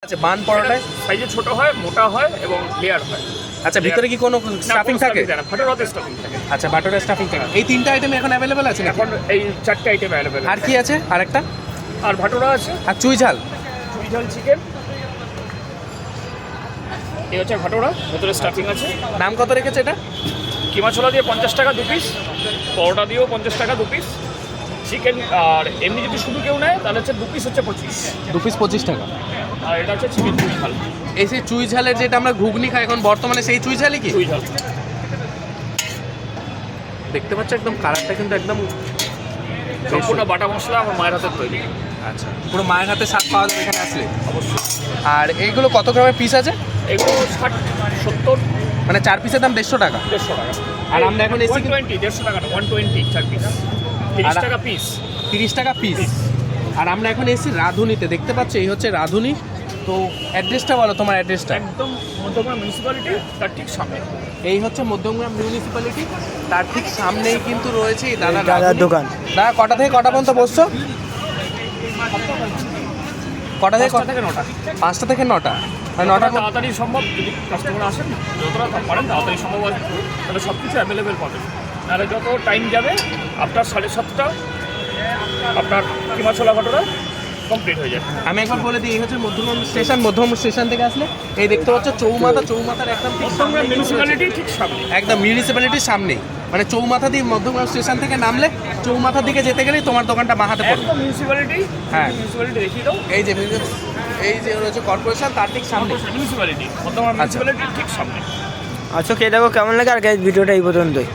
আচ্ছা, বান পরোটায় সাইজে ছোট হয়, মোটা হয় এবং লেয়ার হয়। আচ্ছা, ভিতরে কি কোনো স্টাফিং থাকে? ভাটোরাতে স্টাফিং থাকে। আচ্ছা, বাটারের স্টাফিং থাকে। এই তিনটা আইটেম এখন অ্যাভেলেবেল আছে নাকি? এখন এই 4টে আইটেম অ্যাভেলেবেল। আর কি আছে? আরেকটা? আর ভাটোরা আছে, আর চুই ঝাল? চুই ঝাল চিকেন। এই হচ্ছে ভাটোরা, ভেতরে স্টাফিং আছে। নাম কত রেখেছে এটা? কিমা ছোলা দিয়ে 50 টাকা 2 পিস, পরোটা দিয়েও 50 টাকা 2 পিস, চিকেন। আর এমনি যদি শুধু কেউ নেয় তাহলে হচ্ছে 2 পিস হচ্ছে 25। 2 পিস 25 টাকা। আর এটা হচ্ছে চিকেন চুই ঝাল। এই সেই চুই ঝালের যেটা আমরা ঘুগনি খাই এখন বর্তমানে, সেই চুই ঝালই কি? চুই ঝাল দেখতে পাচ্ছ একদম কালারটা কিন্তু একদম সম্পূর্ণ বাটা মশলা আমার মায়ের হাতে তৈরি। আচ্ছা, পুরো মায়ের হাতে স্বাদ পাওয়া যাবে এখানে আসলে। অবশ্যই। আর এইগুলো কত গ্রামের পিস আছে? এগুলো 60, 70, মানে 4 পিসের দাম 150 টাকা। 150 টাকা। আর আমরা এখন এসি 120, 150 টাকা না, 120 4 পিস, 30 টাকা পিস। 30 টাকা পিস। আর আমরা এখন এসি রাঁধুনিতে, দেখতে পাচ্ছ এই হচ্ছে রাঁধুনি। তো অ্যাড্রেসটা বলো, তোমার অ্যাড্রেসটা। একদম মধ্যমগ্রাম মিউনিসিপ্যালিটি, তার ঠিক সামনে। এই হচ্ছে মধ্যমগ্রাম মিউনিসিপ্যালিটি, তার ঠিক সামনেই কিন্তু রয়েছে এই দাদার দাদার দোকান। দাদা কটা থেকে কটা পর্যন্ত বসছো? কটা থেকে 5টা থেকে 9টা। 5টা থেকে 9টা। মানে 9টার মধ্যে তাড়াতাড়ি সম্ভব, যদি কাস্টমার আসেন যতটা পারেন তাড়াতাড়ি সম্ভব আসবে, তাহলে সব কিছু অ্যাভেলেবেল পাবেন। আর যত টাইম যাবে আপনার 7:30টা আপনার কিমা ছোলা ভাটোরা কমপ্লিট হয়ে যায়। আমি একবার বলে দিই, এই হচ্ছে মধ্যমগ্রাম স্টেশন। মধ্যমগ্রাম স্টেশন থেকে আসলে এই দেখতে পাচ্ছ চৌমাথা, চৌমাথার একদম ঠিক সামনে মধ্যমগ্রাম মিউনিসিপ্যালিটি ঠিক সামনে। একদম মিউনিসিপ্যালিটির সামনেই, মানে চৌমাথা দিয়ে মধ্যমগ্রাম স্টেশন থেকে নামলে চৌমাথার দিকে যেতে গেলেই তোমার দোকানটা বাঁহাতে পড়বে। একদম মিউনিসিপ্যালিটি। হ্যাঁ। মিউনিসিপ্যালিটি দেখিয়ে দাও। এই যে রয়েছে কর্পোরেশন, তার ঠিক সামনে। মিউনিসিপ্যালিটি, মধ্যমগ্রাম মিউনিসিপ্যালিটির ঠিক সামনে। আচ্ছা, খেয়ে দেখো কেমন লাগে। আর ভিডিওটা এই পর্যন্তই।